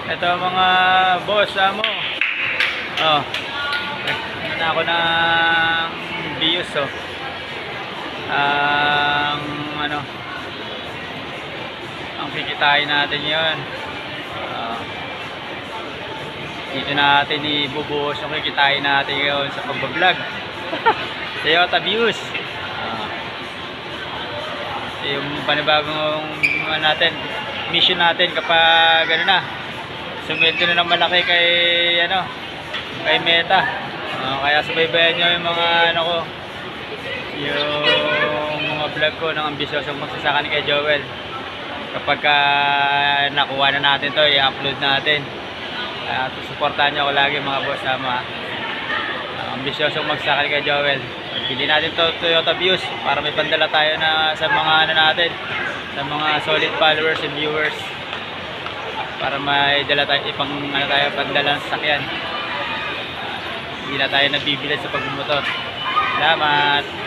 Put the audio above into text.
Ito mga boss, amo. Oh. Nagpunta na ako ng Bios, oh. Ano, ang kikitain natin yun. Dito natin ibubuhos yung kikitain natin ngayon sa pagbablog. Toyota Vios. Yung panibagong natin, mission natin kapag ano na, sumweldo na ng malaki kay ano, kay Meta. Kaya subaybayan nyo yung mga ano ko, yung mga vlog ko ng ambisyosong magsasaka ni kay Joel. Kapag nakuha na natin to, i-upload natin. Suportahan nyo ako lagi mga boss, sama. Ambisyosong magsasaka ni kay Joel. Pili natin to Toyota Vios para may pandala tayo na sa mga ano natin, sa mga solid followers and viewers, para may dala tayo, ipang ano tayo, pandala ng sasakyan. Hindi na tayo nabibilad sa pagmumotor. Salamat.